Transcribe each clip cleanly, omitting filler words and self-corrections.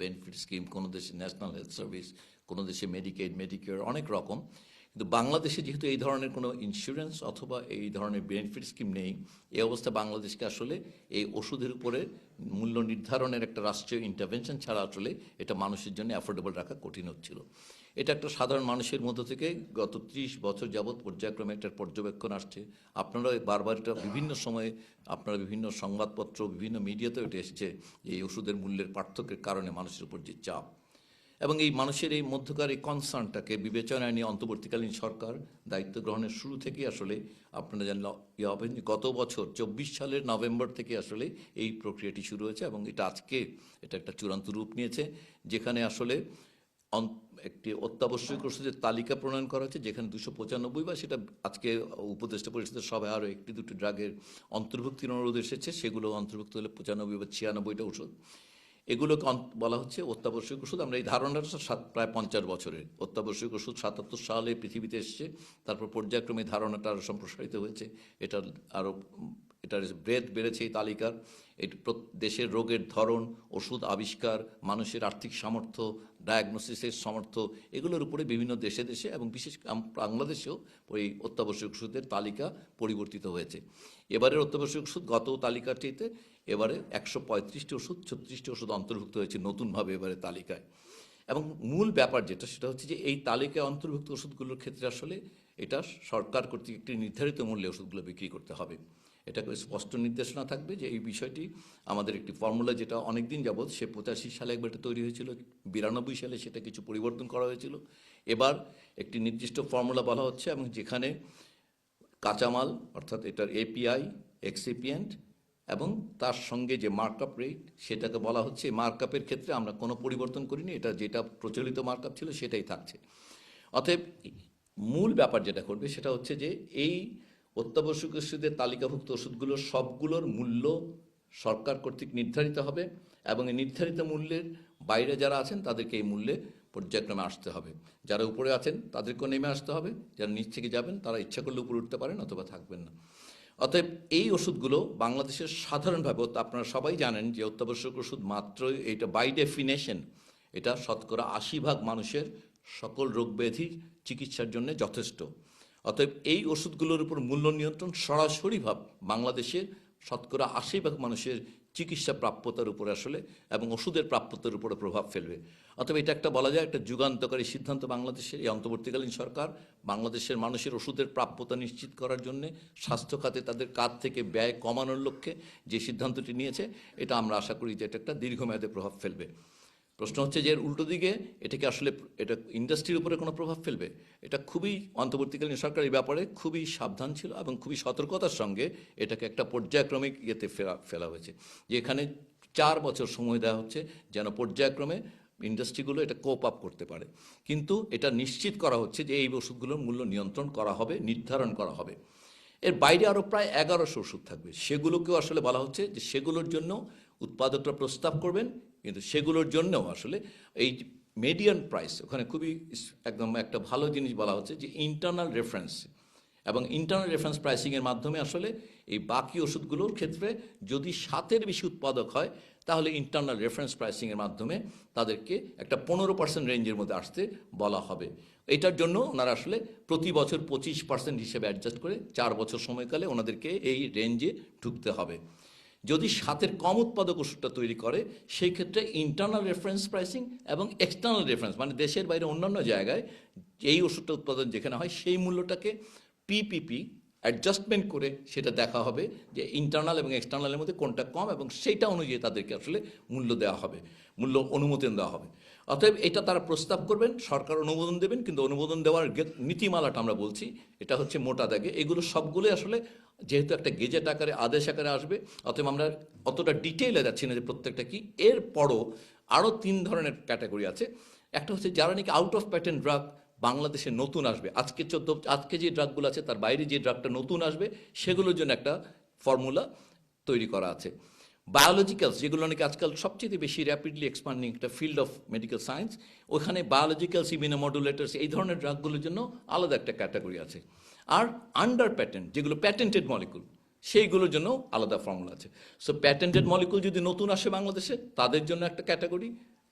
Benefit scheme, কোনো দেশে national health service, কোনো দেশে মেডিকেড, মেডিকেয়ার, অনেক রকম। কিন্তু বাংলাদেশে যেহেতু এই ধরনের কোনো ইন্স্যুরেন্স অথবা এই ধরনের বেনিফিট স্কিম নেই, এই অবস্থা বাংলাদেশকে আসলে এই ওষুধের উপরে মূল্য নির্ধারণের একটা রাষ্ট্রীয় ইন্টারভেনশন ছাড়া আসলে এটা মানুষের জন্য অ্যাফোর্ডেবল রাখা কঠিন হচ্ছিল। এটা একটা সাধারণ মানুষের মধ্য থেকে গত 30 বছর যাবৎ পর্যায়ক্রমে একটা পর্যবেক্ষণ আসছে। আপনারা বারবার এটা বিভিন্ন সময়ে আপনারা বিভিন্ন সংবাদপত্র, বিভিন্ন মিডিয়াতেও এটা এসেছে, এই ওষুধের মূল্যের পার্থক্যের কারণে মানুষের উপর যে চাপ এবং এই মানুষের এই মধ্যকার এই কনসার্নটাকে বিবেচনায় নিয়ে অন্তর্বর্তীকালীন সরকার দায়িত্ব গ্রহণের শুরু থেকে আসলে আপনারা জানলেন গত বছর 24 সালের নভেম্বর থেকে আসলে এই প্রক্রিয়াটি শুরু হয়েছে এবং এটা আজকে এটা একটা চূড়ান্ত রূপ নিয়েছে, যেখানে আসলে একটি অত্যাবশ্যক ওষুধের তালিকা প্রণয়ন করা হচ্ছে, যেখানে 295 বা সেটা আজকে উপদেষ্টা পরিষদের সভায় আরও একটি দুটি ড্রাগের অন্তর্ভুক্তির অনুরোধ এসেছে, সেগুলো অন্তর্ভুক্ত হলে 95 বা 96টা ওষুধ, এগুলোকে বলা হচ্ছে অত্যাবশ্যক ওষুধ। আমরা এই ধারণাটা প্রায় 50 বছরের। অত্যাবশ্যক ওষুধ 77 সালে পৃথিবীতে এসছে, তারপর পর্যায়ক্রমে ধারণাটা আরও সম্প্রসারিত হয়েছে, এটার ব্রেথ বেড়েছে এই তালিকার। দেশের রোগের ধরন, ওষুধ আবিষ্কার, মানুষের আর্থিক সামর্থ্য, ডায়াগনোসিসের সামর্থ্য, এগুলোর উপরে বিভিন্ন দেশে দেশে এবং বিশেষ বাংলাদেশেও ওই অত্যাবশ্যক ওষুধের তালিকা পরিবর্তিত হয়েছে। এবারের অত্যাবশ্যক ওষুধ গত তালিকাটিতে এবারে 135টি ওষুধ, 36টি ওষুধ অন্তর্ভুক্ত হয়েছে নতুনভাবে এবারে তালিকায়। এবং মূল ব্যাপার যেটা, সেটা হচ্ছে যে এই তালিকায় অন্তর্ভুক্ত ওষুধগুলোর ক্ষেত্রে আসলে এটা সরকার কর্তৃক একটি নির্ধারিত মূল্যে ওষুধগুলো বিক্রি করতে হবে। এটা স্পষ্ট নির্দেশনা থাকবে যে এই বিষয়টি আমাদের একটি ফর্মুলা, যেটা অনেক দিন যাবৎ, সে 85 সালে একবার এটা তৈরি হয়েছিল, 92 সালে সেটা কিছু পরিবর্তন করা হয়েছিল। এবার একটি নির্দিষ্ট ফর্মুলা বলা হচ্ছে এবং যেখানে কাঁচামাল অর্থাৎ এটার এপিআই, এক্সিপিয়েন্ট এবং তার সঙ্গে যে মার্কআপ রেট, সেটাকে বলা হচ্ছে। মার্কআপের ক্ষেত্রে আমরা কোনো পরিবর্তন করিনি, এটা যেটা প্রচলিত মার্কআপ ছিল সেটাই থাকছে। অতএব মূল ব্যাপার যেটা করবে সেটা হচ্ছে যে এই অত্যাবশ্যক ওষুধের তালিকাভুক্ত ওষুধগুলোর সবগুলোর মূল্য সরকার কর্তৃক নির্ধারিত হবে এবং এই নির্ধারিত মূল্যের বাইরে যারা আছেন তাদেরকে এই মূল্যে পর্যায়ক্রমে আসতে হবে। যারা উপরে আছেন তাদেরকেও নেমে আসতে হবে, যারা নিচ থেকে যাবেন তারা ইচ্ছা করলে উপরে উঠতে পারেন অথবা থাকবেন না। অতএব এই ওষুধগুলো বাংলাদেশের সাধারণভাবে, আপনারা সবাই জানেন যে অত্যাবশ্যক ওষুধ মাত্রই, এটা বাই ডেফিনেশন এটা 80% মানুষের সকল রোগ ব্যাধির চিকিৎসার জন্য যথেষ্ট। অতএব এই ওষুধগুলোর উপর মূল্য নিয়ন্ত্রণ সরাসরিভাবে বাংলাদেশের 80% মানুষের চিকিৎসা প্রাপ্যতার উপরে আসলে এবং ওষুধের প্রাপ্যতার উপরে প্রভাব ফেলবে। অতএব এটা একটা বলা যায় একটা যুগান্তকারী সিদ্ধান্ত বাংলাদেশের এই অন্তর্বর্তীকালীন সরকার বাংলাদেশের মানুষের ওষুধের প্রাপ্যতা নিশ্চিত করার জন্য স্বাস্থ্য খাতে তাদের কাজ থেকে ব্যয় কমানোর লক্ষ্যে যে সিদ্ধান্তটি নিয়েছে, এটা আমরা আশা করি যে এটা একটা দীর্ঘমেয়াদে প্রভাব ফেলবে। প্রশ্ন হচ্ছে যে এর উল্টো দিকে এটাকে আসলে এটা ইন্ডাস্ট্রির উপরে কোনো প্রভাব ফেলবে? এটা খুবই অন্তর্বর্তীকালীন সরকার এই ব্যাপারে খুবই সাবধান ছিল এবং খুবই সতর্কতার সঙ্গে এটাকে একটা পর্যায়ক্রমিক ইয়েতে ফেলা হয়েছে, যে এখানে 4 বছর সময় দেওয়া হচ্ছে যেন পর্যায়ক্রমে ইন্ডাস্ট্রিগুলো এটা কোপ আপ করতে পারে। কিন্তু এটা নিশ্চিত করা হচ্ছে যে এই ওষুধগুলোর মূল্য নিয়ন্ত্রণ করা হবে, নির্ধারণ করা হবে। এর বাইরে আরও প্রায় 1100 ওষুধ থাকবে, সেগুলোকেও আসলে বলা হচ্ছে যে সেগুলোর জন্য উৎপাদকরা প্রস্তাব করবেন, কিন্তু সেগুলোর জন্যও আসলে এই মিডিয়ান প্রাইস, ওখানে খুবই একদম একটা ভালো জিনিস বলা হচ্ছে যে ইন্টারনাল রেফারেন্স এবং ইন্টারনাল রেফারেন্স প্রাইসিংয়ের মাধ্যমে আসলে এই বাকি ওষুধগুলোর ক্ষেত্রে যদি 7-এর বেশি উৎপাদক হয় তাহলে ইন্টারনাল রেফারেন্স প্রাইসিংয়ের মাধ্যমে তাদেরকে একটা 15% রেঞ্জের মধ্যে আসতে বলা হবে। এটার জন্য ওনারা আসলে প্রতি বছর 25% হিসেবে অ্যাডজাস্ট করে 4 বছর সময়কালে ওনাদেরকে এই রেঞ্জে ঢুকতে হবে। যদি 7-এর কম উৎপাদক ওষুধটা তৈরি করে সেই ক্ষেত্রে ইন্টারনাল রেফারেন্স প্রাইসিং এবং এক্সটার্নাল রেফারেন্স, মানে দেশের বাইরে অন্যান্য জায়গায় এই ওষুধটা উৎপাদন যেখানে হয় সেই মূল্যটাকে পিপিপি অ্যাডজাস্টমেন্ট করে সেটা দেখা হবে যে ইন্টারনাল এবং এক্সটার্নালের মধ্যে কোনটা কম, এবং সেইটা অনুযায়ী তাদেরকে আসলে মূল্য দেওয়া হবে, মূল্য অনুমোদন দেওয়া হবে। অতএব এটা তারা প্রস্তাব করবেন, সরকার অনুমোদন দেবেন, কিন্তু অনুমোদন দেওয়ার নীতিমালাটা আমরা বলছি এটা হচ্ছে মোটা দাগে এগুলো সবগুলোই আসলে যেহেতু একটা গেজেট আকারে আদেশ আকারে আসবে, অতএব আমরা অতটা ডিটেইলে যাচ্ছি না যে প্রত্যেকটা কি। এরপরও আরও 3 ধরনের ক্যাটাগরি আছে। একটা হচ্ছে যারা নাকি আউট অফ প্যাটেন্ট ড্রাগ বাংলাদেশে নতুন আসবে, আজকে যে ড্রাগগুলো আছে তার বাইরে যে ড্রাগটা নতুন আসবে সেগুলোর জন্য একটা ফর্মুলা তৈরি করা আছে। বায়োলজিক্যালস, যেগুলো নাকি আজকাল সবচেয়ে বেশি র্যাপিডলি এক্সপান্ডিং একটা ফিল্ড অফ মেডিকেল সায়েন্স, ওখানে বায়োলজিক্যালস, ইমিউনোমডুলেটরস, এই ধরনের ড্রাগগুলোর জন্য আলাদা একটা ক্যাটাগরি আছে। আর আন্ডার প্যাটেন্ট যেগুলো প্যাটেন্টেড মলিকুল, সেইগুলোর জন্য আলাদা ফর্মুলা আছে। সো প্যাটেন্টেড মলিকুল যদি নতুন আসে বাংলাদেশে তাদের জন্য একটা category,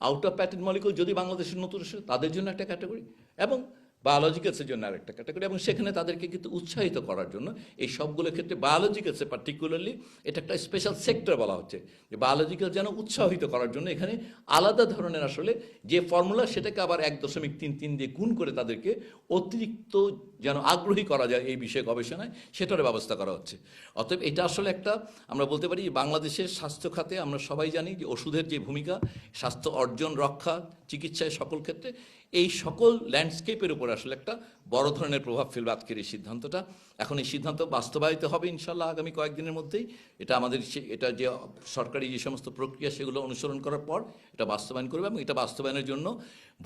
out of patent molecule যদি বাংলাদেশের নতুন আসে তাদের জন্য একটা ক্যাটাগরি, এবং বায়োলজিক্যালসের জন্য আরেকটা ক্যাটাগরি, এবং সেখানে তাদেরকে কিন্তু উৎসাহিত করার জন্য এই সবগুলো ক্ষেত্রে বায়োলজিক্যালসে পার্টিকুলারলি এটা একটা স্পেশাল সেক্টর বলা হচ্ছে, যে বায়োলজিক্যাল যেন উৎসাহিত করার জন্য এখানে আলাদা ধরনের আসলে যে ফর্মুলা সেটাকে আবার 1.33 দিয়ে গুণ করে তাদেরকে অতিরিক্ত যেন আগ্রহী করা যায় এই বিষয়ে গবেষণায়, সেটার ব্যবস্থা করা হচ্ছে। অতএব এটা আসলে একটা, আমরা বলতে পারি বাংলাদেশের স্বাস্থ্য খাতে আমরা সবাই জানি যে ওষুধের যে ভূমিকা, স্বাস্থ্য অর্জন, রক্ষা, চিকিৎসায় সকল ক্ষেত্রে এই সকল ল্যান্ডস্কেপের উপর আসলে একটা বড় ধরনের প্রভাব ফেলবে আজকের এই সিদ্ধান্তটা। এখন এই সিদ্ধান্ত বাস্তবায়িত হবে ইনশাল্লাহ আগামী কয়েকদিনের মধ্যেই। এটা আমাদের এটা যে সরকারি যে সমস্ত প্রক্রিয়া সেগুলো অনুসরণ করার পর এটা বাস্তবায়ন করবে, এবং এটা বাস্তবায়নের জন্য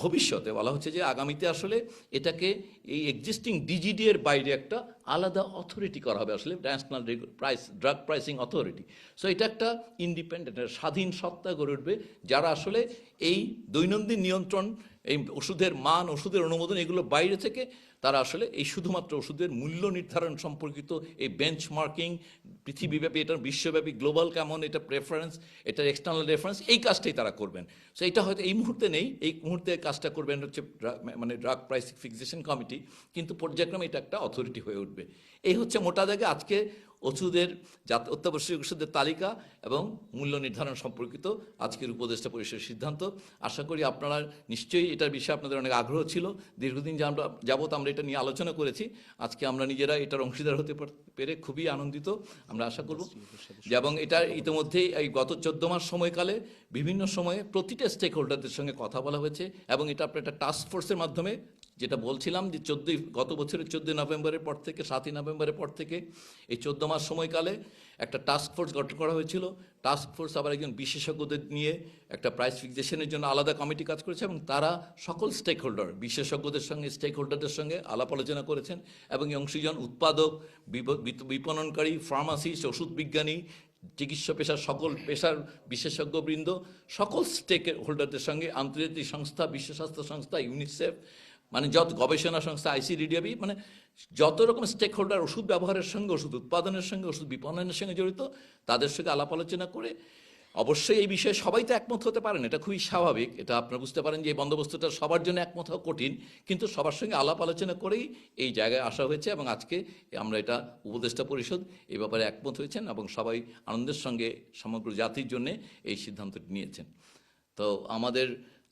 ভবিষ্যতে বলা হচ্ছে যে আগামীতে আসলে এটাকে এই এক্সিস্টিং ডিজিডি এর বাইরে একটা আলাদা অথরিটি করা হবে, আসলে national drug pricing authority. So এটা একটা ইন্ডিপেন্ডেন্ট স্বাধীন সত্তা গড়ে উঠবে, যারা আসলে এই দৈনন্দিন নিয়ন্ত্রণ, এই ওষুধের মান, ওষুধের অনুমোদন, এগুলো বাইরে থেকে তারা আসলে এই শুধুমাত্র ওষুধের মূল্য নির্ধারণ সম্পর্কিত এই বেঞ্চমার্কিং, পৃথিবীব্যাপী, এটার বিশ্বব্যাপী গ্লোবাল কেমন, এটা প্রেফারেন্স, এটার এক্সটার্নাল রেফারেন্স, এই কাজটাই তারা করবেন। সো এটা হয়তো এই মুহূর্তে নেই, এই মুহূর্তে কাজটা করবেন হচ্ছে মানে ড্রাগ প্রাইস ফিক্সেশন কমিটি, কিন্তু পর্যায়ক্রমে এটা একটা অথরিটি হয়ে উঠবে। এই হচ্ছে মোটা দাগে আজকে ওষুধের অত্যাবশ্যকীয় ওষুধের তালিকা এবং মূল্য নির্ধারণ সম্পর্কিত আজকের উপদেষ্টা পরিষদের সিদ্ধান্ত। আশা করি আপনারা নিশ্চয়ই এটার বিষয়ে আপনাদের অনেক আগ্রহ ছিল, দীর্ঘদিন যাবত আমরা এটা নিয়ে আলোচনা করেছি। আজকে আমরা নিজেরা এটার অংশীদার হতে পেরে খুবই আনন্দিত। আমরা আশা করব যে, এবং এটা ইতিমধ্যেই এই গত 14 মাস সময়কালে বিভিন্ন সময়ে প্রতিটা স্টেক হোল্ডারদের সঙ্গে কথা বলা হয়েছে, এবং এটা আপনার একটা টাস্ক ফোর্সের মাধ্যমে, যেটা বলছিলাম যে গত বছরের 14 নভেম্বরের পর থেকে 7ই নভেম্বরের পর থেকে এই 14 মাস সময়কালে একটা টাস্ক ফোর্স গঠন করা হয়েছিল। টাস্ক ফোর্স আবার একজন বিশেষজ্ঞদের নিয়ে একটা প্রাইস ফিক্সেশনের জন্য আলাদা কমিটি কাজ করেছে, এবং তারা সকল স্টেক হোল্ডার, বিশেষজ্ঞদের সঙ্গে, স্টেক হোল্ডারদের সঙ্গে আলাপ আলোচনা করেছেন, এবং এই অংশীজন উৎপাদক, বিপণনকারী, ফার্মাসিস্ট, ওষুধ বিজ্ঞানী, চিকিৎসা পেশার সকল পেশার বিশেষজ্ঞবৃন্দ, সকল স্টেক হোল্ডারদের সঙ্গে, আন্তর্জাতিক সংস্থা, বিশ্ব স্বাস্থ্য সংস্থা, ইউনিসেফ, মানে যত গবেষণা সংস্থা, আইসিডিডিবি, মানে যত রকম স্টেক হোল্ডার ওষুধ ব্যবহারের সঙ্গে, ওষুধ উৎপাদনের সঙ্গে, ওষুধ বিপণনের সঙ্গে জড়িত, তাদের সঙ্গে আলাপ আলোচনা করে, অবশ্যই এই বিষয়ে সবাই তো একমত হতে পারেন, এটা খুবই স্বাভাবিক। এটা আপনারা বুঝতে পারেন যে এই বন্দোবস্তটা সবার জন্য একমত হওয়া কঠিন, কিন্তু সবার সঙ্গে আলাপ আলোচনা করেই এই জায়গায় আসা হয়েছে, এবং আজকে আমরা এটা উপদেষ্টা পরিষদ এই ব্যাপারে একমত হয়েছেন, এবং সবাই আনন্দের সঙ্গে সমগ্র জাতির জন্যে এই সিদ্ধান্তটি নিয়েছেন। তো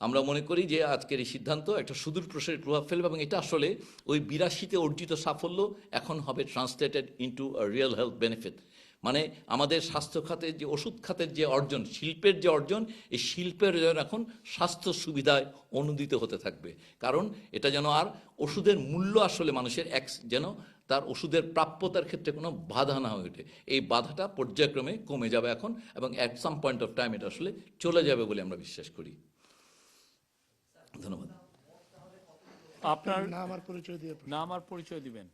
আমরা মনে করি যে আজকের এই সিদ্ধান্ত একটা সুদূর প্রসারী প্রভাব ফেলবে, এবং এটা আসলে ওই 82-তে অর্জিত সাফল্য এখন হবে translated into a real health benefit. মানে আমাদের স্বাস্থ্য খাতের যে, ওষুধ খাতের যে অর্জন, শিল্পের যে অর্জন, এই শিল্পের যেন এখন স্বাস্থ্য সুবিধায় অনুদিত হতে থাকবে। কারণ এটা যেন আর ওষুধের মূল্য আসলে মানুষের যেন তার ওষুধের প্রাপ্যতার ক্ষেত্রে কোনো বাধা না হয়ে ওঠে। এই বাধাটা পর্যায়ক্রমে কমে যাবে এখন, এবং at some point of time এটা আসলে চলে যাবে বলে আমরা বিশ্বাস করি। ধন্যবাদ। আপনার নাম আর পরিচয় দিবেন।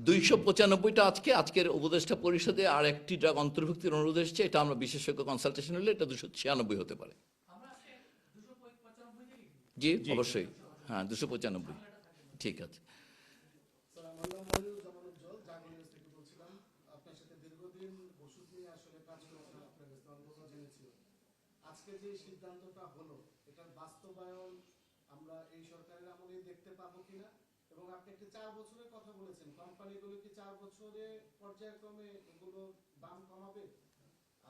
দুইশো 295টা আজকের উপদেষ্টা পরিষদে আর একটি ড্রাগ অন্তর্ভুক্তির অনুরোধ এসেছে, এটা আমরা বিশেষজ্ঞ কনসালটেশন হলে এটা 296 হতে পারে। জি অবশ্যই, হ্যাঁ 295, ঠিক আছে। আজকে যে সিদ্ধান্তটা হলো, এটার বাস্তবায়ন আমরা এই সরকারের আমলেই দেখতে পাবো কিনা, এবং আপনি একটা 4 বছরের কথা বলেছেন, কোম্পানিগুলো কি 4 বছরে পর্যায়ক্রমে এগুলো দাম কমাবে?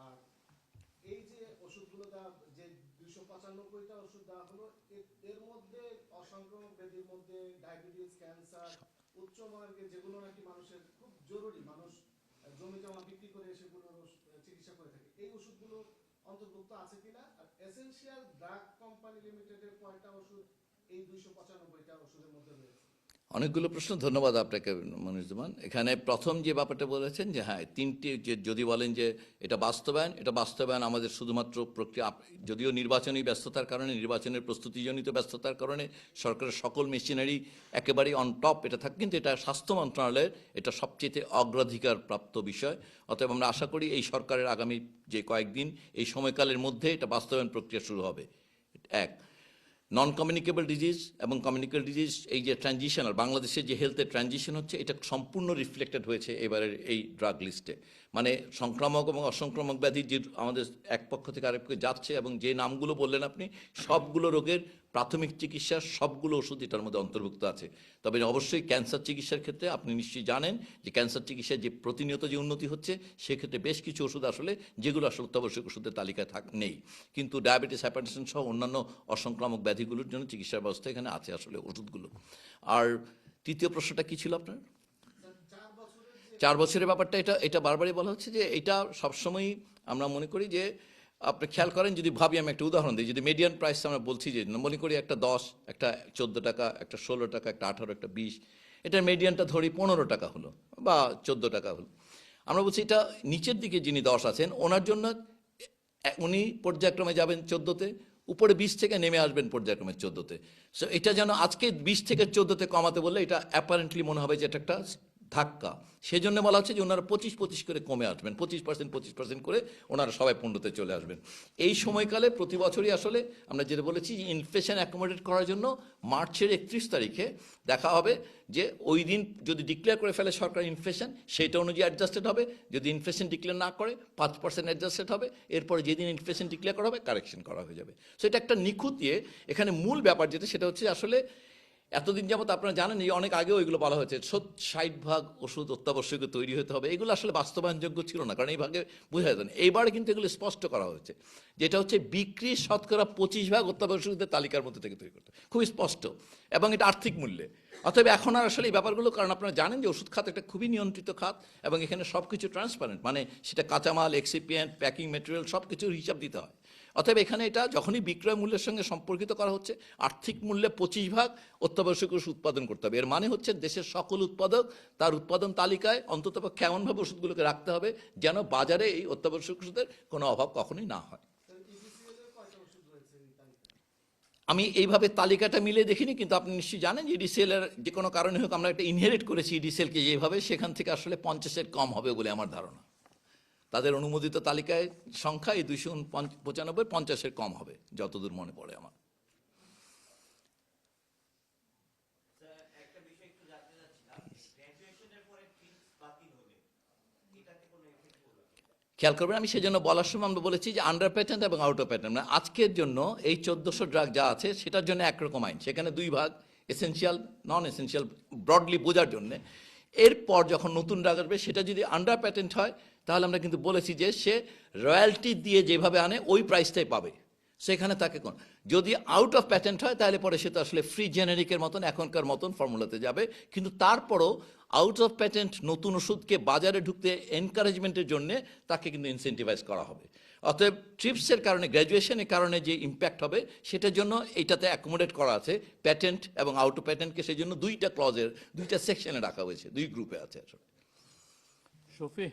আর এই যে ওষুধগুলো যে 295টা ওষুধ দেওয়া হলো, এর মধ্যে অসংক্রামক ব্যাধির মধ্যে ডায়াবেটিস, ক্যান্সার, উচ্চ মার্গে যেগুলো নাকি মানুষের খুব জরুরি, মানুষ জমি জমা বিক্রি করে সেগুলোর চিকিৎসা করে থাকে, এই ওষুধগুলো অন্তর্ভুক্ত আছে কিনা? আর এসেনশিয়াল ড্রাগ কোম্পানি লিমিটেডের কয়টা ওষুধ এই 295টা ওষুধের মধ্যে রয়েছে? অনেকগুলো প্রশ্ন, ধন্যবাদ আপনাকে মনিরুজ্জামান। এখানে প্রথম যে ব্যাপারটা বলেছেন যে হ্যাঁ, তিনটি, যে যদি বলেন যে এটা বাস্তবায়ন আমাদের শুধুমাত্র প্রক্রিয়া, যদিও নির্বাচনী ব্যস্ততার কারণে, নির্বাচনের প্রস্তুতিজনিত ব্যস্ততার কারণে সরকারের সকল মেশিনারি একেবারেই অন টপ এটা থাকে, কিন্তু এটা স্বাস্থ্য মন্ত্রণালয়ের এটা সবচেয়ে অগ্রাধিকার প্রাপ্ত বিষয়। অতএব আমরা আশা করি এই সরকারের আগামী যে কয়েকদিন, এই সময়কালের মধ্যে এটা বাস্তবায়ন প্রক্রিয়া শুরু হবে। এক, নন কমিউনিকেবল ডিজিজ এবং কমিউনিকেবল ডিজিজ, এই যে ট্রানজিশনাল বাংলাদেশে যে হেলথের ট্রানজিশন হচ্ছে, এটা সম্পূর্ণ রিফ্লেক্টেড হয়েছে এবারের এই ড্রাগ লিস্টে। মানে সংক্রামক এবং অসংক্রামক ব্যাধি যে আমাদের এক পক্ষ থেকে আরেক পক্ষে যাচ্ছে, এবং যে নামগুলো বললেন আপনি, সবগুলো রোগের প্রাথমিক চিকিৎসার সবগুলো ওষুধ এটার মধ্যে অন্তর্ভুক্ত আছে। তবে অবশ্যই ক্যান্সার চিকিৎসার ক্ষেত্রে আপনি নিশ্চয়ই জানেন যে ক্যান্সার চিকিৎসায় যে প্রতিনিয়ত যে উন্নতি হচ্ছে, সেক্ষেত্রে বেশ কিছু ওষুধ আসলে যেগুলো আসলে অত্যাবশ্যক ওষুধের তালিকায় নেই, কিন্তু ডায়াবেটিস, হাইপারটেনশন সহ অন্যান্য অসংক্রামক ব্যাধিগুলোর জন্য চিকিৎসার ব্যবস্থা এখানে আছে আসলে ওষুধগুলো। আর তৃতীয় প্রশ্নটা কী ছিল আপনার? 4 বছরের ব্যাপারটা, এটা বারবারই বলা হচ্ছে যে এটা সবসময়ই আমরা মনে করি যে, আপনি খেয়াল করেন, যদি ভাবি, আমি একটা উদাহরণ দিই, যদি মিডিয়ান প্রাইস আমরা বলছি যে মনে করি একটা 10, একটা 14 টাকা, একটা 16 টাকা, একটা 18, একটা 20, এটার মিডিয়ানটা ধরি 15 টাকা হলো বা 14 টাকা হলো। আমরা বলছি এটা নিচের দিকে যিনি 10 আছেন, ওনার জন্য উনি পর্যায়ক্রমে যাবেন 14তে, উপরে 20 থেকে নেমে আসবেন পর্যায়ক্রমে 14তে। সো এটা যেন আজকে 20 থেকে 14তে কমাতে বললে এটা অ্যাপারেন্টলি মনে হবে যে এটা একটা ধাক্কা। সেই জন্য বলা হচ্ছে যে ওনারা 25 করে কমে আসবেন, 25% করে ওনারা সবাই 15তে চলে আসবেন। এই সময়কালে প্রতি বছরই আসলে আমরা যেটা বলেছি যে ইনফ্লেশন অ্যাকোমোডেট করার জন্য মার্চের 31 তারিখে দেখা হবে যে ওই দিন যদি ডিক্লেয়ার করে ফেলে সরকার ইনফ্লেশন, সেইটা অনুযায়ী অ্যাডজাস্টেড হবে। যদি ইনফ্লেশন ডিক্লেয়ার না করে 5% অ্যাডজাস্টেড হবে। এরপরে যেদিন ইনফ্লেশন ডিক্লেয়ার করা হবে কারেকশন করা হয়ে যাবে। সো এটা একটা নিখুঁত ইয়ে। এখানে মূল ব্যাপার যেটা, সেটা হচ্ছে আসলে এতদিন যাবত আপনারা জানেন এই অনেক আগেও এগুলো বলা হয়েছে 60% ওষুধ অত্যাবশ্যকীয় তৈরি হতে হবে, এগুলো আসলে বাস্তবায়নযোগ্য ছিল না, কারণ এই ভাগে বোঝা যেত না। এইবারে কিন্তু এগুলো স্পষ্ট করা হয়েছে, যেটা হচ্ছে বিক্রি শতকরা 25% অত্যাবশ্যকীয়দের তালিকার মধ্যে থেকে তৈরি করতে, খুবই স্পষ্ট, এবং এটা আর্থিক মূল্যে। অতএব এখন আর আসলে এই ব্যাপারগুলো, কারণ আপনারা জানেন যে ওষুধ খাত একটা খুবই নিয়ন্ত্রিত খাত, এবং এখানে সব কিছু ট্রান্সপারেন্ট, মানে সেটা কাঁচামাল, এক্সিপিয়েন্ট, প্যাকিং ম্যাটেরিয়াল সব কিছুর হিসাব দিতে হয়। অতএব এখানে এটা যখনই বিক্রয় মূল্যের সঙ্গে সম্পর্কিত করা হচ্ছে, আর্থিক মূল্যে 25% অত্যাবশ্যকীয় ওষুধ উৎপাদন করতে হবে। এর মানে হচ্ছে দেশের সকল উৎপাদক তার উৎপাদন তালিকায় অন্ততপক্ষে এমনভাবে ওষুধগুলোকে রাখতে হবে যেন বাজারে এই অত্যাবশ্যক ওষুধের কোনো অভাব কখনোই না হয়। আমি এইভাবে তালিকাটা মিলে দেখিনি, কিন্তু আপনি নিশ্চয়ই জানেন যে ইডিসিএল এর যে কোনো কারণে হোক আমরা একটা ইনহেরিট করেছি ইডিসিএলকে যেভাবে, সেখান থেকে আসলে 50-এর কম হবে বলে আমার ধারণা। তাদের অনুমোদিত তালিকায় সংখ্যা এই 295, 50-এর কম হবে যতদূর মনে পড়ে আমার। খেয়াল করবেন, আমি সেই জন্য বলার সময় আমরা বলেছি যে আন্ডার প্যাটেন্ট এবং আউট অফ প্যাটেন্ট, মানে আজকের জন্য এই 1400 ড্রাগ যা আছে সেটার জন্য একরকম আইন, সেখানে 2 ভাগ, এসেনশিয়াল, নন এসেনশিয়াল, ব্রডলি বোঝার জন্যে। এরপর যখন নতুন ড্রাগ আসবে সেটা যদি আন্ডার প্যাটেন্ট হয়, তাহলে আমরা কিন্তু বলেছি যে সে রয়্যালটি দিয়ে যেভাবে আনে ওই প্রাইসটাই পাবে, সেখানে তাকে কোন। যদি আউট অফ প্যাটেন্ট হয় তাহলে পরে সে তো আসলে ফ্রি জেনেরিকের মতন এখনকার মতন ফর্মুলাতে যাবে, কিন্তু তারপরও আউট অফ প্যাটেন্ট নতুন ওষুধকে বাজারে ঢুকতে এনকারেজমেন্টের জন্য তাকে কিন্তু ইনসেন্টিভাইজ করা হবে। অতএব ট্রিপসের কারণে, গ্র্যাজুয়েশনের কারণে যে ইম্প্যাক্ট হবে সেটার জন্য এইটাতে অ্যাকোমোডেট করা আছে প্যাটেন্ট এবং আউট অফ প্যাটেন্টকে, সেই জন্য 2টা ক্লজের 2টা সেকশনে রাখা হয়েছে, 2 গ্রুপে আছে আসলে। শফি,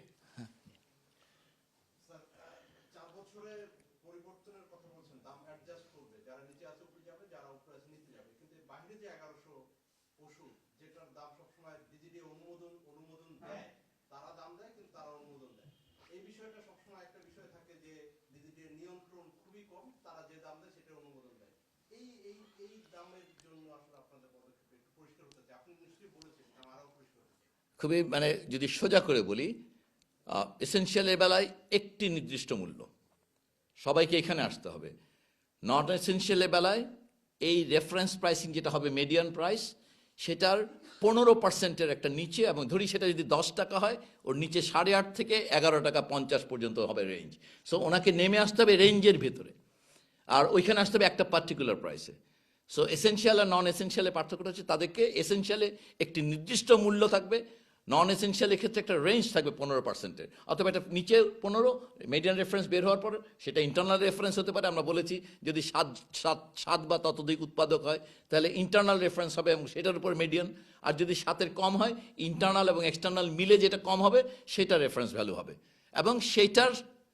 খুবই মানে যদি সোজা করে বলি, এসেনশিয়ালের বেলায় একটি নির্দিষ্ট মূল্য, সবাইকে এখানে আসতে হবে। নন এসেনশিয়ালের বেলায় এই রেফারেন্স প্রাইসিং যেটা হবে মিডিয়ান প্রাইস, সেটার 15%-এর একটা নিচে, এবং ধরি সেটা যদি 10 টাকা হয়, ওর নিচে 8.5 থেকে 11 টাকা 50 পর্যন্ত হবে রেঞ্জ। সো ওনাকে নেমে আসতে হবে রেঞ্জের ভিতরে, আর ওইখানে আসতে হবে একটা পার্টিকুলার প্রাইসে। সো এসেনশিয়াল আর নন এসেনশিয়ালের পার্থক্যটা হচ্ছে তাদেরকে এসেনশিয়ালে একটি নির্দিষ্ট মূল্য থাকবে, নন এসেনশিয়ালের ক্ষেত্রে একটা রেঞ্জ থাকবে 15%-এর, অথবা এটা নিচে 15, মিডিয়ান রেফারেন্স বের হওয়ার পর সেটা ইন্টারনাল রেফারেন্স হতে পারে। আমরা বলেছি যদি 7 বা ততোধিক উৎপাদক হয় তাহলে ইন্টারনাল রেফারেন্স হবে এবং সেটার উপর মিডিয়ান, আর যদি 7-এর কম হয় ইন্টারনাল এবং এক্সটার্নাল মিলে যেটা কম হবে সেটা রেফারেন্স ভ্যালু হবে, এবং সেইটার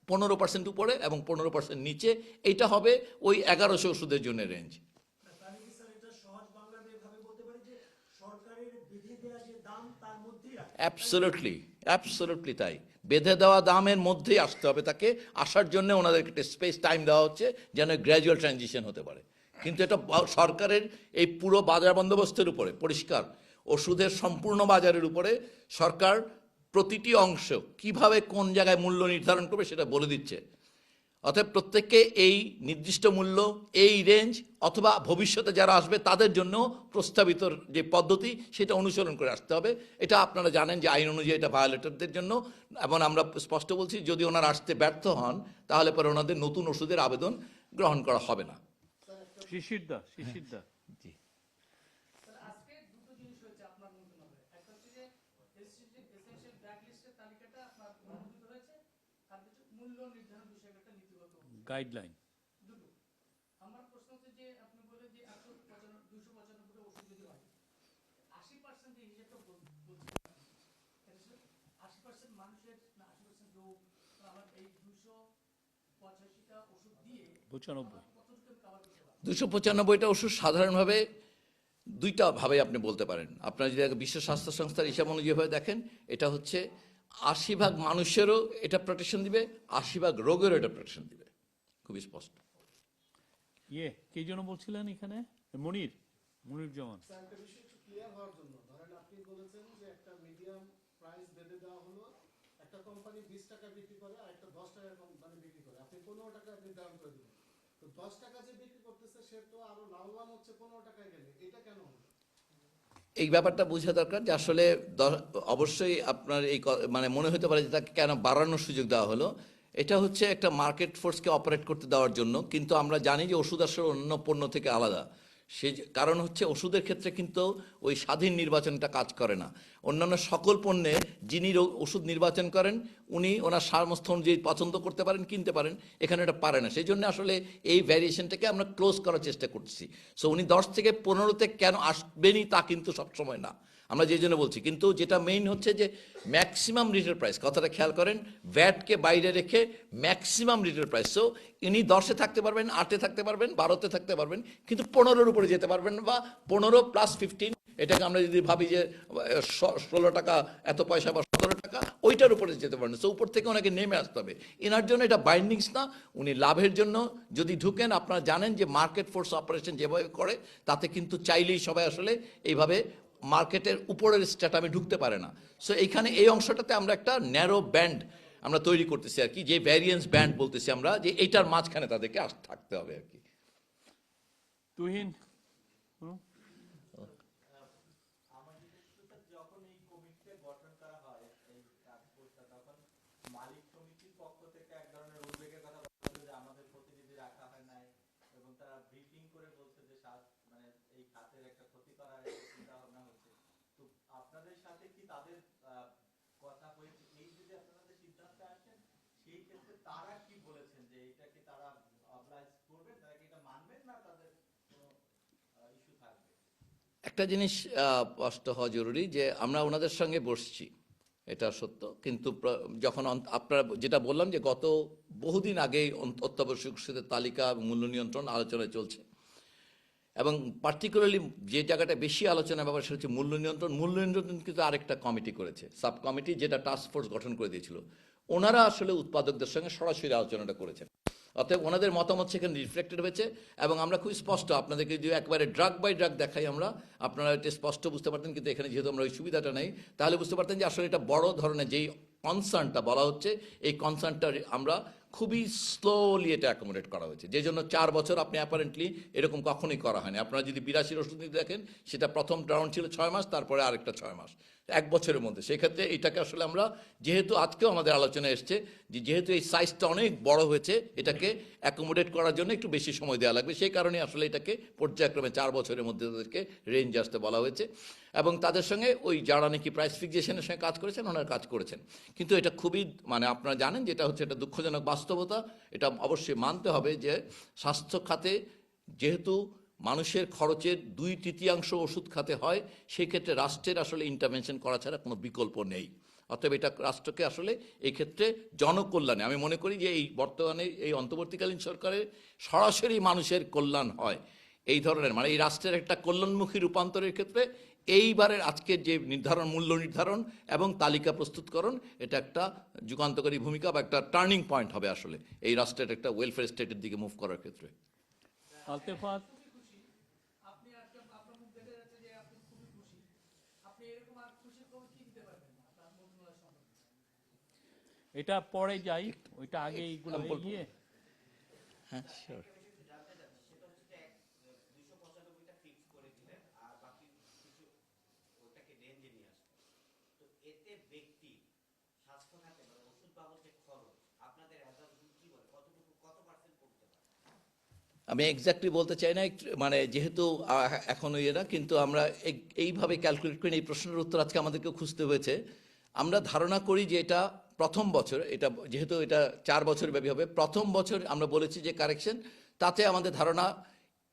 15% উপরে এবং 15% নিচে, এইটা হবে ওই 1100 ওষুধের জন্য রেঞ্জ। অ্যাবসলিউটলি তাই, বেঁধে দেওয়া দামের মধ্যেই আসতে হবে তাকে, আসার জন্য ওনাদেরকে একটা স্পেস টাইম দেওয়া হচ্ছে যেন গ্র্যাজুয়াল ট্রানজিশন হতে পারে। কিন্তু এটা সরকারের এই পুরো বাজার বন্দোবস্তের উপরে পরিষ্কার ওষুধের সম্পূর্ণ বাজারের উপরে সরকার প্রতিটি অংশ কিভাবে কোন জায়গায় মূল্য নির্ধারণ করবে সেটা বলে দিচ্ছে। অতএব প্রত্যেককে এই নির্দিষ্ট মূল্য, এই রেঞ্জ অথবা ভবিষ্যতে যারা আসবে তাদের জন্য প্রস্তাবিত যে পদ্ধতি সেটা অনুসরণ করে আসতে হবে। এটা আপনারা জানেন যে আইন অনুযায়ী এটা ভায়োলেটরদের জন্য, এবং আমরা স্পষ্ট বলছি যদি ওনারা আসতে ব্যর্থ হন তাহলে পরে ওনাদের নতুন ওষুধের আবেদন গ্রহণ করা হবে না। শিশির দা জি। স্যার, আজকে দুটো জিনিস হয়েছে আপনার মন্ত্রণালয়ে। একটা হচ্ছে যে এসেনশিয়াল ব্ল্যাকলিস্টের তালিকাটা আপনার অনুমোদিত হয়েছে, আর কিছু মূল্য নির্ধারণ বিষয়ক একটা নীতিগত গাইডলাইন। দুটো। আমার প্রশ্ন হচ্ছে যে আপনি বললেন যে 295 ওষুধ যদি হয়, 80% যে হিসেবটা বলছেন, 80% মানুষের না 80% রোগ, আমার এই 285টা ওষুধ দিয়ে 95 কতটুকু কভার করতে পারবে? 295টা ওষুধ সাধারণভাবে দুইটা ভাবে আপনি বলতে পারেন। আপনারা যদি বিশ্ব স্বাস্থ্য সংস্থার হিসাব অনুযায়ী দেখেন, এটা হচ্ছে 80% মানুষেরও এটা প্রোটেকশন দিবে, 80% রোগেরও এটা প্রোটেকশন দিবে, খুবই স্পষ্ট। কে যেন বলছিলেন এখানে? মনির জামান। স্যার, একটা বিষয় একটু ক্লিয়ার হওয়ার জন্য, ধরেন আপনি বলেছেন যে একটা মিডিয়াম প্রাইস বেঁধে দেওয়া হলো, একটা কোম্পানি 20 টাকা বিক্রি করে আর একটা 10 টাকা কোম্পানি বিক্রি করে, আপনি 15 টাকা নির্ধারণ করে দিবেন। তো 10 টাকা যে বিক্রি করতেছে সে তো আরো লাভবান হচ্ছে 15 টাকায় গেলে, এটা কেন হলো? এই ব্যাপারটা বোঝা দরকার যে আসলে অবশ্যই আপনার এই মানে মনে হতে পারে যে তাকে কেন বাড়ানোর সুযোগ দেওয়া হলো। এটা হচ্ছে একটা মার্কেট ফোর্সকে অপারেট করতে দেওয়ার জন্য, কিন্তু আমরা জানি যে ওষুধ আসলে অন্য পণ্য থেকে আলাদা। কারণ হচ্ছে ওষুধের ক্ষেত্রে কিন্তু ওই স্বাধীন নির্বাচনটা কাজ করে না। অন্যান্য সকল পণ্যে যিনি ওষুধ নির্বাচন করেন উনি ওনার সামর্থ্য অনুযায়ী পছন্দ করতে পারেন, কিনতে পারেন, এখানে এটা পারে না। সেই জন্য আসলে এই ভ্যারিয়েশনটাকে আমরা ক্লোজ করার চেষ্টা করছি। সো উনি 10 থেকে 15তে কেন আসবেনই তা কিন্তু সবসময় না, আমরা যে জন্য বলছি। কিন্তু যেটা মেইন হচ্ছে যে ম্যাক্সিমাম রিটেল প্রাইস, কথাটা খেয়াল করেন, ভ্যাটকে বাইরে রেখে ম্যাক্সিমাম রিটেল প্রাইস। সো ইনি 10-এ থাকতে পারবেন, 8-এ থাকতে পারবেন, 12-তে থাকতে পারবেন, কিন্তু 15-এর উপরে যেতে পারবেন, বা 15+15, এটাকে আমরা যদি ভাবি যে 16 টাকা এত পয়সা বা 17 টাকা, ওইটার উপরে যেতে পারেন। সো উপর থেকে ওনাকে নেমে আসতে হবে। এনার জন্য এটা বাইন্ডিংস না, উনি লাভের জন্য যদি ঢুকেন, আপনারা জানেন যে মার্কেট ফোর্স অপারেশন যেভাবে করে তাতে কিন্তু চাইলেই সবাই আসলে এইভাবে মার্কেটের উপরের স্ট্যাটামে ঢুকতে পারে না। সো এইখানে এই অংশটাতে আমরা একটা ন্যারো ব্যান্ড আমরা তৈরি করতেছি আর কি, যে ভ্যারিয়েন্স ব্যান্ড বলতেছি আমরা, যে এইটার মাঝখানে তাদেরকে থাকতে হবে আর কি। তুহিন। যখন এই কমিটিটা গঠন করা হয়, এই টাস্কফোর্সটা, তখন মালিক সমিতির পক্ষ থেকে এক ধরনের উদ্বেগের কথা বলছে যে আমাদের প্রতিনিধি রাখা হয় নাই, এবং তারা ব্রিফিং করে বলছে যে মানে এই খাতের একটা ক্ষতি করার চিন্তা ভাবনা হচ্ছে। তো আপনাদের সাথে কি তাদের কথা হয়েছে? এই যদি আপনাদের সিদ্ধান্তে আসেন, সেই ক্ষেত্রে তারা কি বলেছেন যে এটা কি তারা অবলাইজ করবেন, তারা কি এটা মানবেন, না তাদের কোনো ইস্যু থাকবে? একটা জিনিস স্পষ্ট হওয়া জরুরি যে আমরা ওনাদের সঙ্গে বসছি, এটা সত্য। কিন্তু যখন আপনারা যেটা বললাম যে গত বহুদিন আগেই অত্যাবশ্যক ওষুধের তালিকা মূল্য নিয়ন্ত্রণ আলোচনায় চলছে, এবং পার্টিকুলারলি যে জায়গাটা বেশি আলোচনা ব্যাপার সেটা হচ্ছে মূল্য নিয়ন্ত্রণ। মূল্য নিয়ন্ত্রণ কিন্তু আরেকটা কমিটি করেছে, সাব কমিটি, যেটা টাস্ক ফোর্স গঠন করে দিয়েছিল। ওনারা আসলে উৎপাদকদের সঙ্গে সরাসরি আলোচনাটা করেছেন, অতএব ওনাদের মতামত সেখানে রিফ্লেক্টেড হয়েছে। এবং আমরা খুব স্পষ্ট আপনাদেরকে যদি একবারে ড্রাগ বাই ড্রাগ দেখাই আমরা, আপনারা এটা স্পষ্ট বুঝতে পারতেন। কিন্তু এখানে যেহেতু আমরা ওই সুবিধাটা নেই, তাহলে বুঝতে পারতেন যে আসলে এটা বড় ধরনের যেই কনসার্নটা বলা হচ্ছে, এই কনসার্নটা আমরা খুবই স্লোলি এটা অ্যাকোমোডেট করা হয়েছে, যে জন্য 4 বছর আপনি অ্যাপারেন্টলি এরকম কখনোই করা হয়নি। আপনারা যদি 82 ওষুধ নিতে দেখেন, সেটা প্রথম রাউন্ড ছিল 6 মাস, তারপরে আরেকটা 6 মাস, 1 বছরের মধ্যে। সেক্ষেত্রে এটাকে আসলে আমরা, যেহেতু আজকেও আমাদের আলোচনায় এসছে যে যেহেতু এই সাইজটা অনেক বড় হয়েছে, এটাকে অ্যাকোমোডেট করার জন্য একটু বেশি সময় দেওয়া লাগবে। সেই কারণে আসলে এটাকে পর্যায়ক্রমে 4 বছরের মধ্যে তাদেরকে রেঞ্জ আসতে বলা হয়েছে। এবং তাদের সঙ্গে ওই যারা নাকি প্রাইস ফিক্সেশনের সঙ্গে কাজ করেছেন, ওনারা কাজ করেছেন। কিন্তু এটা খুবই, মানে আপনারা জানেন যেটা হচ্ছে এটা দুঃখজনক বাস্তবতা। এটা অবশ্যই মানতে হবে যে স্বাস্থ্য খাতে যেহেতু মানুষের খরচের 2/3 ওষুধ খাতে হয়, সেই ক্ষেত্রে রাষ্ট্রের আসলে ইন্টারভেনশন করা ছাড়া কোনো বিকল্প নেই। অতএব এটা রাষ্ট্রকে আসলে এই ক্ষেত্রে জনকল্যাণে, আমি মনে করি যে এই বর্তমানে এই অন্তর্বর্তীকালীন সরকারের সরাসরি মানুষের কল্যাণ হয় এই ধরনের, মানে এই রাষ্ট্রের একটা কল্যাণমুখী রূপান্তরের ক্ষেত্রে এইবারের আজকের যে মূল্য নির্ধারণ এবং তালিকা প্রস্তুতকরণ, এটা একটা যুগান্তকারী ভূমিকা বা একটা টার্নিং পয়েন্ট হবে আসলে এই রাষ্ট্রের একটা ওয়েলফেয়ার স্টেটের দিকে মুভ করার ক্ষেত্রে। আলতেফাত। এটা পরে যাই, ওইটা আগে এইগুলো ইয়ে হ্যাঁ শিওর। আমি এক্স্যাক্টলি বলতে চাই না, মানে যেহেতু এখনো না, কিন্তু আমরা এইভাবে ক্যালকুলেট করি, এই প্রশ্নের উত্তর আজকে আমাদেরকে খুঁজতে হয়েছে। আমরা ধারণা করি যে এটা প্রথম বছর, এটা যেহেতু এটা 4 বছর ব্যাপী হবে, প্রথম বছর আমরা বলেছি যে কারেকশন, তাতে আমাদের ধারণা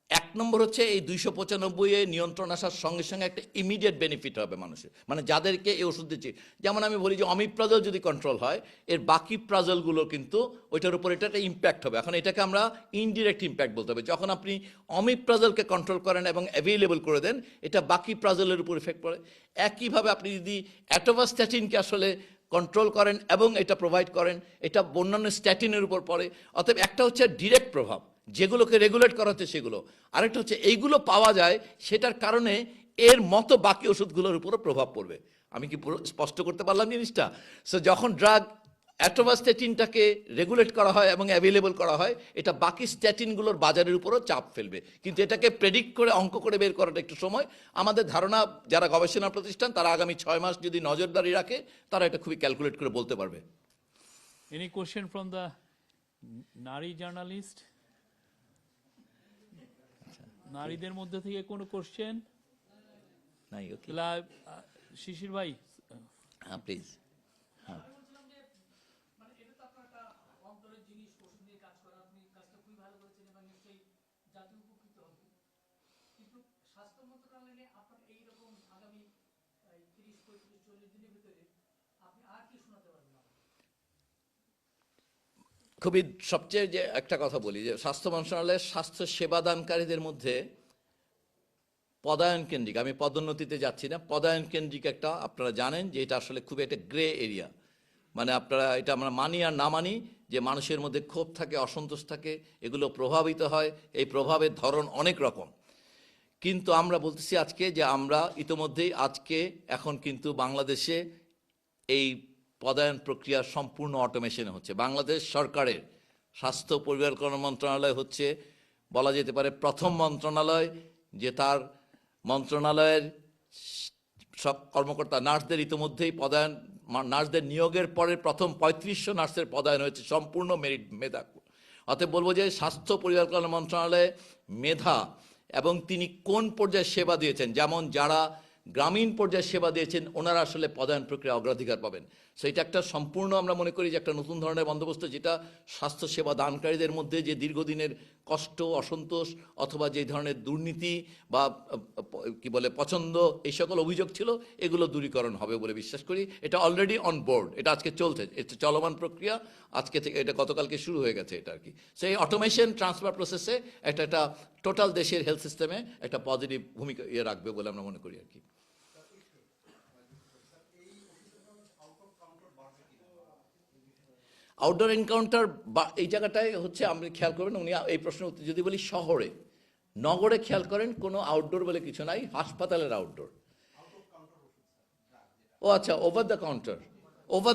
1 নম্বর হচ্ছে এই 295 নিয়ন্ত্রণ আসার সঙ্গে সঙ্গে একটা ইমিডিয়েট বেনিফিট হবে মানুষের, মানে যাদেরকে এই ওষুধ দিচ্ছি। যেমন আমি বলি যে অমিপ্রাজল যদি কন্ট্রোল হয়, এর বাকি প্রাজলগুলো কিন্তু ওইটার উপর এটা একটা ইম্প্যাক্ট হবে। এখন এটাকে আমরা ইনডিরেক্ট ইম্প্যাক্ট বলতে হবে। যখন আপনি অমিপ্রাজলকে কন্ট্রোল করেন এবং অ্যাভেলেবল করে দেন, এটা বাকি প্রাজলের উপর ইফেক্ট পড়ে। একইভাবে আপনি যদি অ্যাটোভাস্ট্যাটিনকে আসলে কন্ট্রোল করেন এবং এটা প্রোভাইড করেন, এটা অন্যান্য স্ট্যাটিনের উপর পড়ে। অতএব একটা হচ্ছে ডিরেক্ট প্রভাব, যেগুলোকে রেগুলেট করা হচ্ছে সেগুলো। আরেকটা হচ্ছে এইগুলো পাওয়া যায়, সেটার কারণে এর মতো বাকি ওষুধগুলোর উপরও প্রভাব পড়বে। আমি কি পুরো স্পষ্ট করতে পারলাম জিনিসটা? সো যখন ড্রাগ অ্যাটোভাস্ট্যাটিনটাকে রেগুলেট করা হয় এবং অ্যাভেলেবল করা হয়, এটা বাকি স্ট্যাটিনগুলোর বাজারের উপরও চাপ ফেলবে। কিন্তু এটাকে প্রেডিক্ট করে অঙ্ক করে বের করাটা একটু সময়। আমাদের ধারণা, যারা গবেষণা প্রতিষ্ঠান তারা আগামী 6 মাস যদি নজরদারি রাখে, তারা এটা খুবই ক্যালকুলেট করে বলতে পারবে। এনি কোশ্চেন ফ্রম দ্য নারী জার্নালিস্ট? নারীদের মধ্যে থেকে কোনো কোশ্চেন? নাই? ওকে, শিশির ভাই, হ্যাঁ প্লিজ। আমি বলছিলাম যে মানে এটা তো আপনার একটা অন্তরের জিনিস, ওষুধ নিয়ে কাজ করা, আপনি কাজটা খুবই ভালো করেছেন এবং নিশ্চয়ই জাতি উপকৃত হবে। কিন্তু স্বাস্থ্য মন্ত্রণালয়ে আপনার এইরকম আগামী 30, 35, 40 দিনের ভিতরে আপনি আর কি শোনাতে পারবেন আমাকে? খুবই সবচেয়ে যে একটা কথা বলি, যে স্বাস্থ্য মন্ত্রণালয়ের স্বাস্থ্য সেবাদানকারীদের মধ্যে পদায়ন কেন্দ্রিক, আমি পদোন্নতিতে যাচ্ছি না, পদায়ন কেন্দ্রিক একটা, আপনারা জানেন যে এটা আসলে খুবই একটা গ্রে এরিয়া। মানে আপনারা এটা আমরা মানি আর না মানি, যে মানুষের মধ্যে ক্ষোভ থাকে, অসন্তোষ থাকে, এগুলো প্রভাবিত হয়, এই প্রভাবের ধরন অনেক রকম। কিন্তু আমরা বলতেছি আজকে যে আমরা ইতোমধ্যেই এখন কিন্তু বাংলাদেশে এই পদায়ন প্রক্রিয়া সম্পূর্ণ অটোমেশন হচ্ছে। বাংলাদেশ সরকারের স্বাস্থ্য পরিবার কল্যাণ মন্ত্রণালয় হচ্ছে বলা যেতে পারে প্রথম মন্ত্রণালয়, যে তার মন্ত্রণালয়ের সব কর্মকর্তা, নার্সদের ইতোমধ্যেই পদায়ন, নার্সদের নিয়োগের পরে প্রথম 3500 নার্সের পদায়ন হয়েছে সম্পূর্ণ মেরিট মেধা। অতএব বলবো যে স্বাস্থ্য পরিবার কল্যাণ মন্ত্রণালয়ে মেধা এবং তিনি কোন পর্যায়ে সেবা দিয়েছেন, যেমন যারা গ্রামীণ পর্যায়ে সেবা দিয়েছেন ওনারা আসলে পদায়ন প্রক্রিয়া অগ্রাধিকার পাবেন। সো এটা একটা সম্পূর্ণ আমরা মনে করি যে একটা নতুন ধরনের বন্দোবস্ত, যেটা স্বাস্থ্য সেবা দানকারীদের মধ্যে যে দীর্ঘদিনের কষ্ট, অসন্তোষ অথবা যে ধরনের দুর্নীতি বা কি বলে পছন্দ, এই সকল অভিযোগ ছিল, এগুলো দূরীকরণ হবে বলে বিশ্বাস করি। এটা অলরেডি অন বোর্ড, এটা আজকে চলছে, এটা চলমান প্রক্রিয়া, আজকে থেকে, এটা গতকালকে শুরু হয়ে গেছে এটা আর কি। সেই অটোমেশন ট্রান্সফার প্রসেসে একটা টোটাল দেশের হেলথ সিস্টেমে একটা পজিটিভ ভূমিকা রাখবে বলে আমরা মনে করি আর কি। আউটডোর এনকাউন্টার এই জায়গাটায় হচ্ছে, আপনি খেয়াল করবেন, উনি এই প্রশ্নের উত্তর যদি বলি শহরে, নগরে খেয়াল করেন কোনো আউটডোর বলে কিছু নাই, হাসপাতালের আউটডোর। ও আচ্ছা, ওভার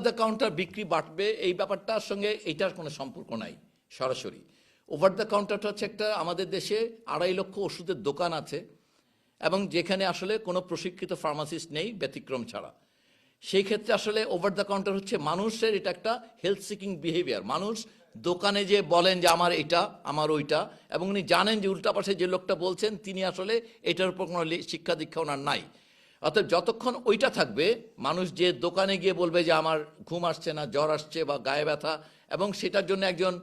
দ্য কাউন্টার বিক্রি বাড়বে, এই ব্যাপারটার সঙ্গে এইটার কোনো সম্পর্ক নাই সরাসরি। ওভার দ্য কাউন্টারটা হচ্ছে একটা, আমাদের দেশে 2.5 লক্ষ ওষুধের দোকান আছে এবং যেখানে আসলে কোনো প্রশিক্ষিত ফার্মাসিস্ট নেই ব্যতিক্রম ছাড়া। সেই ক্ষেত্রে আসলে ওভার দ্য কাউন্টার হচ্ছে মানুষের এটা একটা হেলথ সিকিং বিহেভিয়ার। মানুষ দোকানে যে বলেন যে আমার এটা, আমার ওইটা, এবং উনি জানেন যে উল্টা পাশে যে লোকটা বলছেন তিনি আসলে এটার উপর কোনো শিক্ষা দীক্ষা ওনার নাই। অর্থাৎ যতক্ষণ ওইটা থাকবে, মানুষ যে দোকানে গিয়ে বলবে যে আমার ঘুম আসছে না, জ্বর আসছে বা গায়ে ব্যথা, এবং সেটার জন্য একজন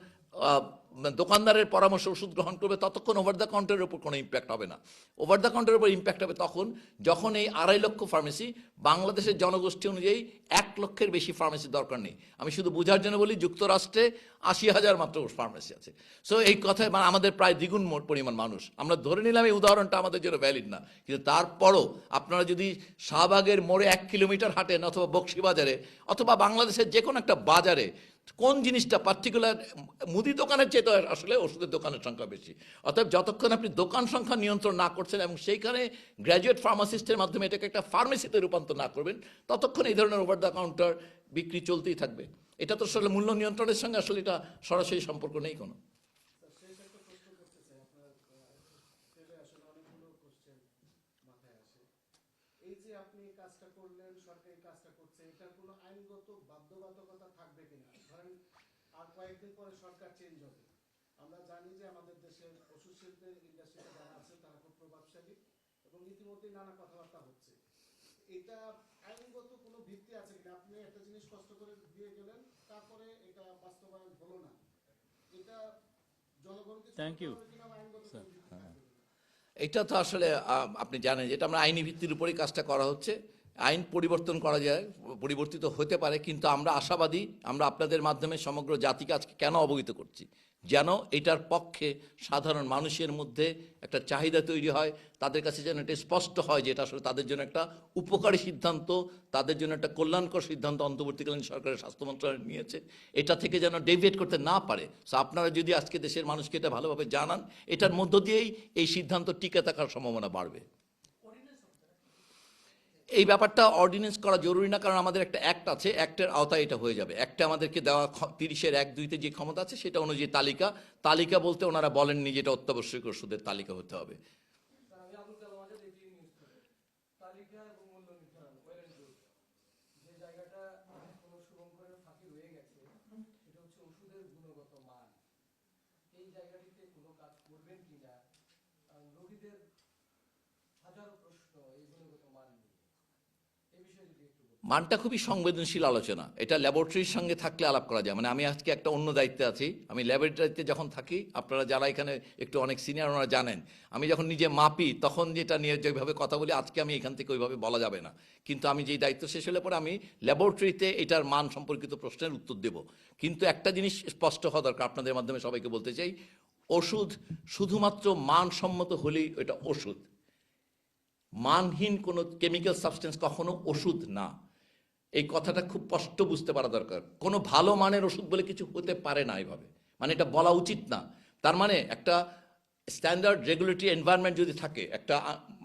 দোকানদারের পরামর্শ ওষুধ গ্রহণ করবে, ততক্ষণ ওভার দ্য কাউন্টারের উপর কোনো ইম্প্যাক্ট হবে না। ওভার দ্য কাউন্টারের উপর ইম্প্যাক্ট হবে তখন যখন এই 2.5 লক্ষ ফার্মেসি, বাংলাদেশের জনগোষ্ঠী অনুযায়ী 1 লক্ষের বেশি ফার্মেসি দরকার নেই। আমি শুধু বোঝার জন্য বলি, যুক্তরাষ্ট্রে 80,000 মাত্র ফার্মেসি আছে। সো এই কথায় মানে আমাদের প্রায় দ্বিগুণ পরিমাণ মানুষ, আমরা ধরে নিলাম এই উদাহরণটা আমাদের জন্য ভ্যালিড না, কিন্তু তারপরও আপনারা যদি শাহবাগের মোড়ে 1 কিলোমিটার হাঁটেন, অথবা বক্সিবাজারে, অথবা বাংলাদেশের যে কোনো একটা বাজারে, কোন জিনিসটা পার্টিকুলার, মুদি দোকানের চেয়ে তো আসলে ওষুধের দোকানের সংখ্যা বেশি। অতএব যতক্ষণ আপনি দোকান সংখ্যা নিয়ন্ত্রণ না করছেন এবং সেইখানে গ্র্যাজুয়েট ফার্মাসিস্টের মাধ্যমে এটাকে একটা ফার্মেসিতে রূপান্তর না করবেন, ততক্ষণ এই ধরনের ওভার দ্য কাউন্টার বিক্রি চলতেই থাকবে। এটা তো আসলে মূল্য নিয়ন্ত্রণের সঙ্গে আসলে এটা সরাসরি সম্পর্ক নেই কোনো। স্যার, শেষ একটা প্রশ্ন করতে চাই। আপনার ছেলে আসলে অনেকগুলো কোশ্চেন মাথায় আসে। এই যে আপনি এই কাজটা করলেন, সরকার এই কাজটা করছে, এটার কোনো আইনগত বাধ্যবাধকতা থাকবে কিনা? ধরেন আর কয়েকদিন পরে সরকার চেঞ্জ হবে। আমরা জানি যে আমাদের দেশের ওষুধ শিল্পের ইন্ডাস্ট্রিতে যারা আছে তারা খুব প্রভাবশালী এবং ইতিমধ্যেই নানা কথাবার্তা হচ্ছে। এটা আইনগত কোনো ভিত্তি আছে কিনা? আপনি একটা জিনিস কষ্ট করে দিয়ে গেলেন, তারপরে এটা বাস্তবায়ন হলো না, এটা জনগণকে Thank you, কিনা আইনগত কোনো ভিত্তি থাকবে কিনা? এটা তো আসলে আপনি জানেন যে এটা আমরা আইনি ভিত্তির উপরেই কাজটা করা হচ্ছে। আইন পরিবর্তন করা যায়, পরিবর্তিত হতে পারে, কিন্তু আমরা আশাবাদী, আমরা আপনাদের মাধ্যমে সমগ্র জাতিকে আজকে কেন অবহিত করছি, যেন এটার পক্ষে সাধারণ মানুষের মধ্যে একটা চাহিদা তৈরি হয়, তাদের কাছে যেন এটা স্পষ্ট হয় যে এটা আসলে তাদের জন্য একটা উপকারী সিদ্ধান্ত, তাদের জন্য একটা কল্যাণকর সিদ্ধান্ত অন্তর্বর্তীকালীন সরকারের স্বাস্থ্য মন্ত্রণালয় নিয়েছে, এটা থেকে যেন ডেভিয়েট করতে না পারে। সো আপনারা যদি আজকে দেশের মানুষকে এটা ভালোভাবে জানান, এটার মধ্য দিয়েই এই সিদ্ধান্ত টিকে থাকার সম্ভাবনা বাড়বে। এই ব্যাপারটা অর্ডিন্যান্স করা জরুরি না, কারণ আমাদের একটা অ্যাক্ট আছে, অ্যাক্টের আওতায় এটা হয়ে যাবে। একটা আমাদেরকে দেওয়া 30(1)(2)তে যে ক্ষমতা আছে সেটা অনুযায়ী তালিকা বলতে ওনারা বলেননি যে এটা অত্যাবশ্যক ওষুধের তালিকা হতে হবে। আমি আবুল কালাম আজাদ এটি নিউজ করে তালিকা এবং মূল্য নির্ধারণ ওয়েল এন্ড গুড, যে জায়গাটা কোনো শুভঙ্করের ফাঁকি রয়ে গেছে সেটা হচ্ছে ওষুধের গুণগত মান। এই জায়গাটিতে কোনো কাজ করবেন কিনা, কারণ রোগীদের হাজারো প্রশ্ন এই গুণগত মান নিয়ে। এই বিষয়ে যদি একটু বলতেন। মানটা খুবই সংবেদনশীল আলোচনা, এটা ল্যাবরেটরির সঙ্গে থাকলে আলাপ করা যায়। মানে আমি আজকে একটা অন্য দায়িত্বে আছি, আমি ল্যাবরেটরিতে যখন থাকি, আপনারা যারা এখানে একটু অনেক সিনিয়র ওনারা জানেন, আমি যখন নিজে মাপি তখন যেটা নিয়ে যেভাবে কথা বলি, আজকে আমি এখান থেকে ওইভাবে বলা যাবে না। কিন্তু আমি যেই দায়িত্ব শেষ হলে পরে আমি ল্যাবরেটরিতে এটার মান সম্পর্কিত প্রশ্নের উত্তর দেব। কিন্তু একটা জিনিস স্পষ্ট হওয়া দরকার, আপনাদের মাধ্যমে সবাইকে বলতে চাই, ওষুধ শুধুমাত্র মানসম্মত হলেই এটা ওষুধ। মানহীন কোনো কেমিক্যাল সাবস্টেন্স কখনো ওষুধ না, এই কথাটা খুব স্পষ্ট বুঝতে পারা দরকার। কোনো ভালো মানের ওষুধ বলে কিছু হতে পারে না এইভাবে, মানে এটা বলা উচিত না। তার মানে একটা স্ট্যান্ডার্ড রেগুলেটরি এনভায়রনমেন্ট যদি থাকে, একটা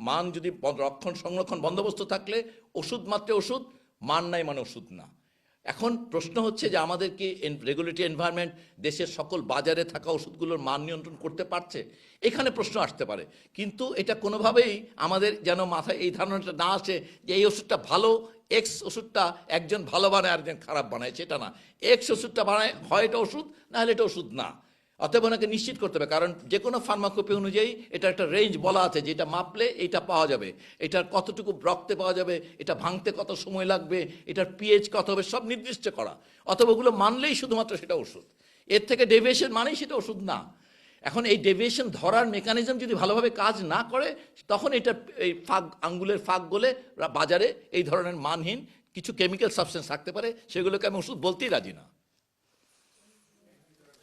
মান যদি রক্ষণ সংরক্ষণ বন্দোবস্ত থাকলে ওষুধ মাত্র ওষুধ, মান নাই মানে ওষুধ না। এখন প্রশ্ন হচ্ছে যে আমাদের কি রেগুলেটরি এনভায়রনমেন্ট দেশের সকল বাজারে থাকা ওষুধগুলোর মান নিয়ন্ত্রণ করতে পারছে, এখানে প্রশ্ন আসতে পারে। কিন্তু এটা কোনোভাবেই আমাদের যেন মাথায় এই ধারণাটা না আসে যে এই ওষুধটা ভালো, এক্স ওষুধটা একজন ভালো বানায় আর একজন খারাপ বানায়, সেটা না। এক্স ওষুধটা বানায় হয় এটা ওষুধ, না হলে এটা ওষুধ না। অতএব ওনাকে নিশ্চিত করতে হবে, কারণ যে কোনো ফার্মাকোপি অনুযায়ী এটা একটা রেঞ্জ বলা আছে যে এটা মাপলে এইটা পাওয়া যাবে, এটার কতটুকু রক্তে পাওয়া যাবে, এটা ভাঙতে কত সময় লাগবে, এটার পিএইচ কত হবে, সব নির্দিষ্ট করা। অথবা ওগুলো মানলেই শুধুমাত্র সেটা ওষুধ, এর থেকে ডেভিয়েশন মানেই সেটা ওষুধ না। এখন এই ডেভিয়েশন ধরার মেকানিজম যদি ভালোভাবে কাজ না করে, তখন এটা এই আঙ্গুলের ফাঁক গলে বাজারে এই ধরনের মানহীন কিছু কেমিক্যাল সাবস্টেন্স থাকতে পারে, সেগুলোকে আমি ওষুধ বলতেই রাজি না।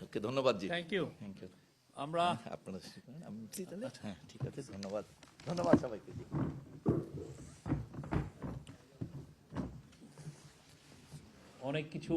ওকে, ধন্যবাদ জি। Thank you. Thank you. আমরা আপনারা হ্যাঁ, ঠিক আছে, ধন্যবাদ, ধন্যবাদ সবাইকে জি। অনেক কিছু